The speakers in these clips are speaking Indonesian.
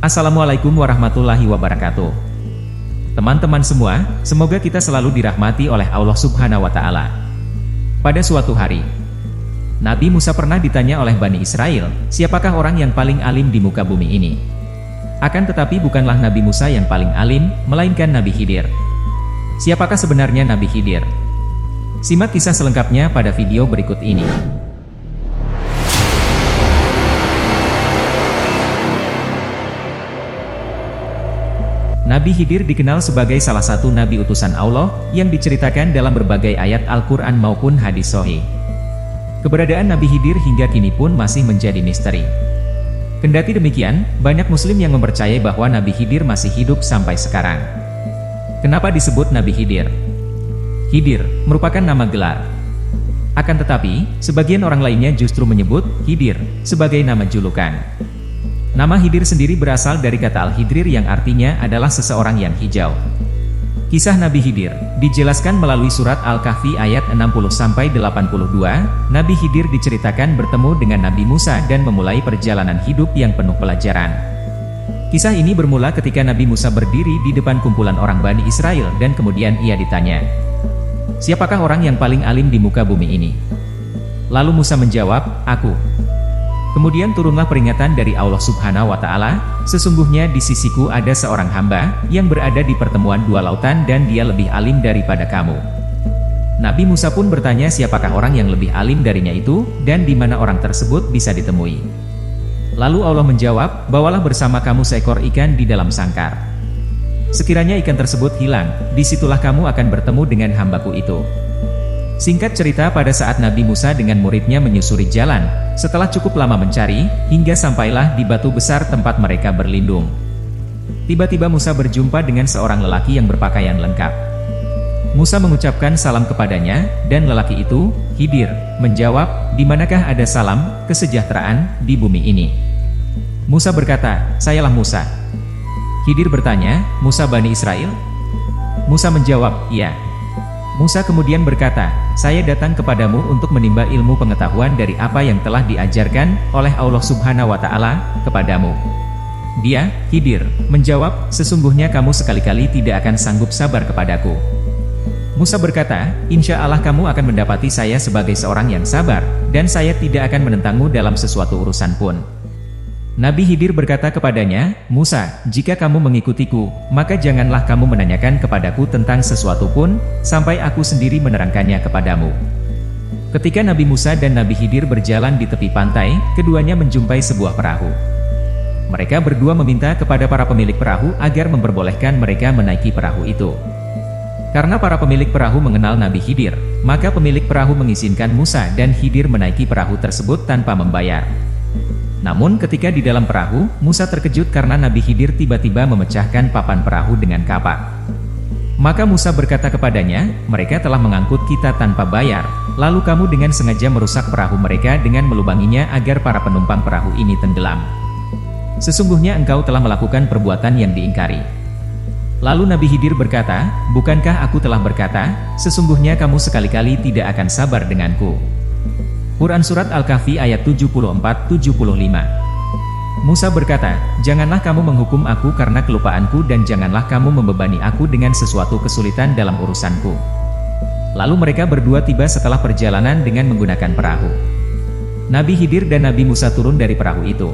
Assalamualaikum warahmatullahi wabarakatuh. Teman-teman semua, semoga kita selalu dirahmati oleh Allah Subhanahu wa Ta'ala. Pada suatu hari, Nabi Musa pernah ditanya oleh Bani Israel, siapakah orang yang paling alim di muka bumi ini? Akan tetapi bukanlah Nabi Musa yang paling alim, melainkan Nabi Khidir. Siapakah sebenarnya Nabi Khidir? Simak kisah selengkapnya pada video berikut ini. Nabi Khidir dikenal sebagai salah satu nabi utusan Allah yang diceritakan dalam berbagai ayat Al-Quran maupun hadis sahih. Keberadaan Nabi Khidir hingga kini pun masih menjadi misteri. Kendati demikian, banyak muslim yang mempercayai bahwa Nabi Khidir masih hidup sampai sekarang. Kenapa disebut Nabi Khidir? Khidir merupakan nama gelar. Akan tetapi, sebagian orang lainnya justru menyebut Khidir sebagai nama julukan. Nama Khidir sendiri berasal dari kata Al-Khidrir yang artinya adalah seseorang yang hijau. Kisah Nabi Khidir dijelaskan melalui surat Al-Kahfi ayat 60-82. Nabi Khidir diceritakan bertemu dengan Nabi Musa dan memulai perjalanan hidup yang penuh pelajaran. Kisah ini bermula ketika Nabi Musa berdiri di depan kumpulan orang Bani Israel dan kemudian ia ditanya, "Siapakah orang yang paling alim di muka bumi ini?" Lalu Musa menjawab, "Aku." Kemudian turunlah peringatan dari Allah Subhanahu wa Ta'ala, "Sesungguhnya di sisiku ada seorang hamba yang berada di pertemuan dua lautan dan dia lebih alim daripada kamu." Nabi Musa pun bertanya siapakah orang yang lebih alim darinya itu, dan di mana orang tersebut bisa ditemui. Lalu Allah menjawab, "Bawalah bersama kamu seekor ikan di dalam sangkar. Sekiranya ikan tersebut hilang, disitulah kamu akan bertemu dengan hambaku itu." Singkat cerita, pada saat Nabi Musa dengan muridnya menyusuri jalan, setelah cukup lama mencari, hingga sampailah di batu besar tempat mereka berlindung. Tiba-tiba Musa berjumpa dengan seorang lelaki yang berpakaian lengkap. Musa mengucapkan salam kepadanya, dan lelaki itu, Khidir, menjawab, "Di manakah ada salam kesejahteraan di bumi ini?" Musa berkata, "Sayalah Musa." Khidir bertanya, "Musa Bani Israel?" Musa menjawab, "Iya." Musa kemudian berkata, "Saya datang kepadamu untuk menimba ilmu pengetahuan dari apa yang telah diajarkan oleh Allah Subhanahu wa Ta'ala kepadamu." Dia, Khidir, menjawab, "Sesungguhnya kamu sekali-kali tidak akan sanggup sabar kepadaku." Musa berkata, "Insya Allah kamu akan mendapati saya sebagai seorang yang sabar, dan saya tidak akan menentangmu dalam sesuatu urusan pun." Nabi Khidir berkata kepadanya, "Musa, jika kamu mengikutiku, maka janganlah kamu menanyakan kepadaku tentang sesuatu pun, sampai aku sendiri menerangkannya kepadamu." Ketika Nabi Musa dan Nabi Khidir berjalan di tepi pantai, keduanya menjumpai sebuah perahu. Mereka berdua meminta kepada para pemilik perahu agar memperbolehkan mereka menaiki perahu itu. Karena para pemilik perahu mengenal Nabi Khidir, maka pemilik perahu mengizinkan Musa dan Khidir menaiki perahu tersebut tanpa membayar. Namun ketika di dalam perahu, Musa terkejut karena Nabi Khidir tiba-tiba memecahkan papan perahu dengan kapak. Maka Musa berkata kepadanya, "Mereka telah mengangkut kita tanpa bayar, lalu kamu dengan sengaja merusak perahu mereka dengan melubanginya agar para penumpang perahu ini tenggelam. Sesungguhnya engkau telah melakukan perbuatan yang diingkari." Lalu Nabi Khidir berkata, "Bukankah aku telah berkata, sesungguhnya kamu sekali-kali tidak akan sabar denganku?" Quran Surat Al-Kahfi ayat 74-75. Musa berkata, "Janganlah kamu menghukum aku karena kelupaanku dan janganlah kamu membebani aku dengan sesuatu kesulitan dalam urusanku." Lalu mereka berdua tiba setelah perjalanan dengan menggunakan perahu. Nabi Khidir dan Nabi Musa turun dari perahu itu.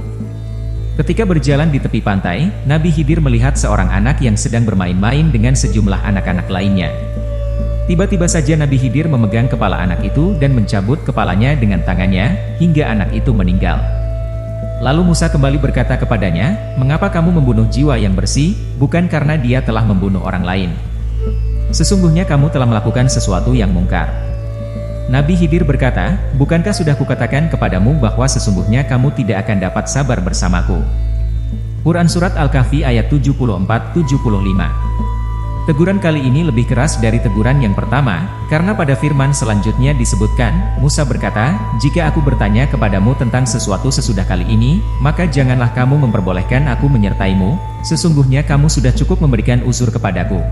Ketika berjalan di tepi pantai, Nabi Khidir melihat seorang anak yang sedang bermain-main dengan sejumlah anak-anak lainnya. Tiba-tiba saja Nabi Khidir memegang kepala anak itu dan mencabut kepalanya dengan tangannya, hingga anak itu meninggal. Lalu Musa kembali berkata kepadanya, "Mengapa kamu membunuh jiwa yang bersih, bukan karena dia telah membunuh orang lain? Sesungguhnya kamu telah melakukan sesuatu yang mungkar." Nabi Khidir berkata, "Bukankah sudah kukatakan kepadamu bahwa sesungguhnya kamu tidak akan dapat sabar bersamaku?" Quran Surat Al-Kahfi ayat 74-75. Teguran kali ini lebih keras dari teguran yang pertama, karena pada firman selanjutnya disebutkan, Musa berkata, "Jika aku bertanya kepadamu tentang sesuatu sesudah kali ini, maka janganlah kamu memperbolehkan aku menyertaimu, sesungguhnya kamu sudah cukup memberikan uzur kepadaku."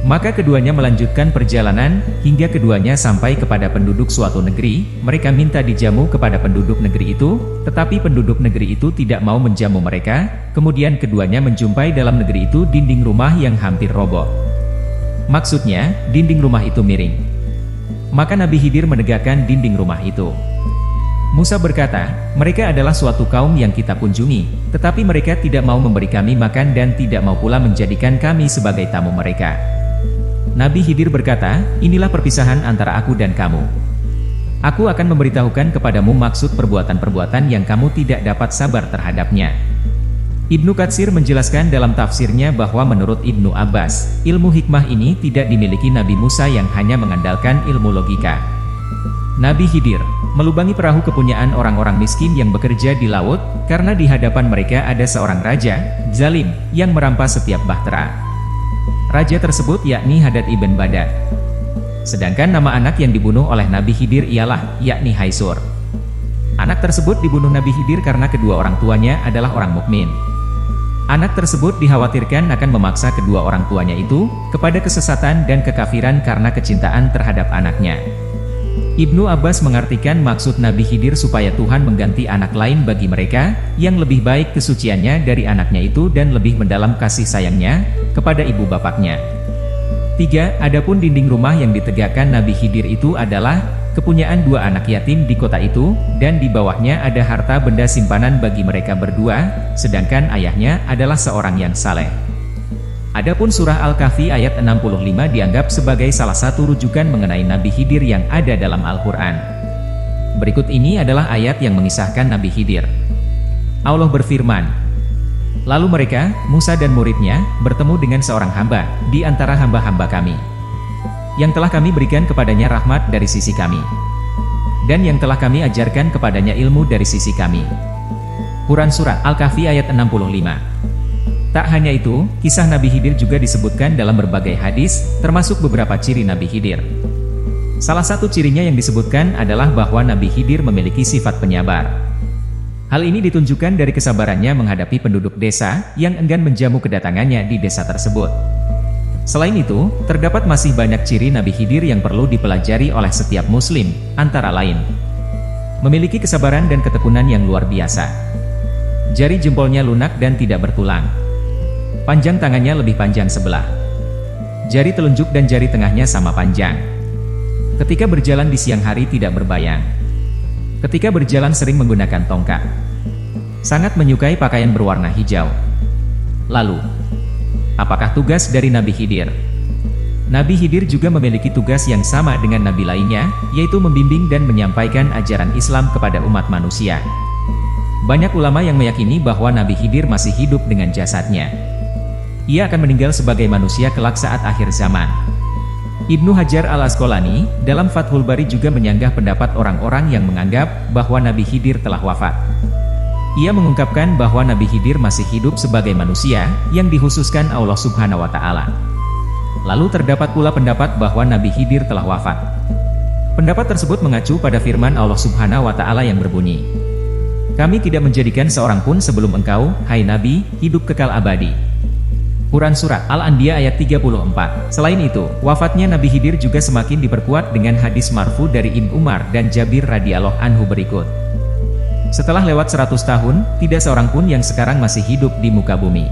Maka keduanya melanjutkan perjalanan, hingga keduanya sampai kepada penduduk suatu negeri. Mereka minta dijamu kepada penduduk negeri itu, tetapi penduduk negeri itu tidak mau menjamu mereka. Kemudian keduanya menjumpai dalam negeri itu dinding rumah yang hampir roboh. Maksudnya, dinding rumah itu miring. Maka Nabi Khidir menegakkan dinding rumah itu. Musa berkata, mereka adalah suatu kaum yang kita kunjungi, tetapi mereka tidak mau memberi kami makan dan tidak mau pula menjadikan kami sebagai tamu mereka. Nabi Khidir berkata, inilah perpisahan antara aku dan kamu. Aku akan memberitahukan kepadamu maksud perbuatan-perbuatan yang kamu tidak dapat sabar terhadapnya. Ibnu Katsir menjelaskan dalam tafsirnya bahwa menurut Ibnu Abbas, ilmu hikmah ini tidak dimiliki Nabi Musa yang hanya mengandalkan ilmu logika. Nabi Khidir melubangi perahu kepunyaan orang-orang miskin yang bekerja di laut, karena di hadapan mereka ada seorang raja, zalim, yang merampas setiap bahtera. Raja tersebut yakni Hadad ibn Badad. Sedangkan nama anak yang dibunuh oleh Nabi Khidir ialah, yakni Haisur. Anak tersebut dibunuh Nabi Khidir karena kedua orang tuanya adalah orang mukmin. Anak tersebut dikhawatirkan akan memaksa kedua orang tuanya itu kepada kesesatan dan kekafiran karena kecintaan terhadap anaknya. Ibnu Abbas mengartikan maksud Nabi Khidir supaya Tuhan mengganti anak lain bagi mereka, yang lebih baik kesuciannya dari anaknya itu dan lebih mendalam kasih sayangnya kepada ibu bapaknya. 3. Adapun dinding rumah yang ditegakkan Nabi Khidir itu adalah kepunyaan dua anak yatim di kota itu, dan di bawahnya ada harta benda simpanan bagi mereka berdua, sedangkan ayahnya adalah seorang yang saleh. Adapun surah Al-Kahfi ayat 65 dianggap sebagai salah satu rujukan mengenai Nabi Khidir yang ada dalam Al-Quran. Berikut ini adalah ayat yang mengisahkan Nabi Khidir. Allah berfirman, lalu mereka, Musa dan muridnya, bertemu dengan seorang hamba di antara hamba-hamba kami, yang telah kami berikan kepadanya rahmat dari sisi kami, dan yang telah kami ajarkan kepadanya ilmu dari sisi kami. Quran Surah Al-Kahfi ayat 65. Tak hanya itu, kisah Nabi Khidir juga disebutkan dalam berbagai hadis, termasuk beberapa ciri Nabi Khidir. Salah satu cirinya yang disebutkan adalah bahwa Nabi Khidir memiliki sifat penyabar. Hal ini ditunjukkan dari kesabarannya menghadapi penduduk desa yang enggan menjamu kedatangannya di desa tersebut. Selain itu, terdapat masih banyak ciri Nabi Khidir yang perlu dipelajari oleh setiap muslim, antara lain memiliki kesabaran dan ketekunan yang luar biasa. Jari jempolnya lunak dan tidak bertulang. Panjang tangannya lebih panjang sebelah. Jari telunjuk dan jari tengahnya sama panjang. Ketika berjalan di siang hari tidak berbayang. Ketika berjalan sering menggunakan tongkat. Sangat menyukai pakaian berwarna hijau. Lalu, apakah tugas dari Nabi Khidir? Nabi Khidir juga memiliki tugas yang sama dengan nabi lainnya, yaitu membimbing dan menyampaikan ajaran Islam kepada umat manusia. Banyak ulama yang meyakini bahwa Nabi Khidir masih hidup dengan jasadnya. Ia akan meninggal sebagai manusia kelak saat akhir zaman. Ibnu Hajar al-Asqalani, dalam Fathul Bari juga menyanggah pendapat orang-orang yang menganggap bahwa Nabi Khidir telah wafat. Ia mengungkapkan bahwa Nabi Khidir masih hidup sebagai manusia, yang dikhususkan Allah Subhanahu wa Ta'ala. Lalu terdapat pula pendapat bahwa Nabi Khidir telah wafat. Pendapat tersebut mengacu pada firman Allah Subhanahu wa Ta'ala yang berbunyi, "Kami tidak menjadikan seorang pun sebelum engkau, hai Nabi, hidup kekal abadi." Quran Surah Al-Anbiya ayat 34. Selain itu, wafatnya Nabi Khidir juga semakin diperkuat dengan hadis marfu dari Ibnu Umar dan Jabir radhiyallahu anhu berikut. Setelah lewat 100 tahun, tidak seorang pun yang sekarang masih hidup di muka bumi.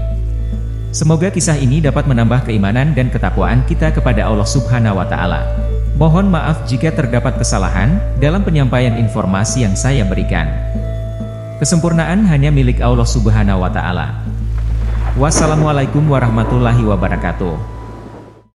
Semoga kisah ini dapat menambah keimanan dan ketakwaan kita kepada Allah Subhanahu wa Ta'ala. Mohon maaf jika terdapat kesalahan dalam penyampaian informasi yang saya berikan. Kesempurnaan hanya milik Allah Subhanahu wa Ta'ala. Wassalamualaikum warahmatullahi wabarakatuh.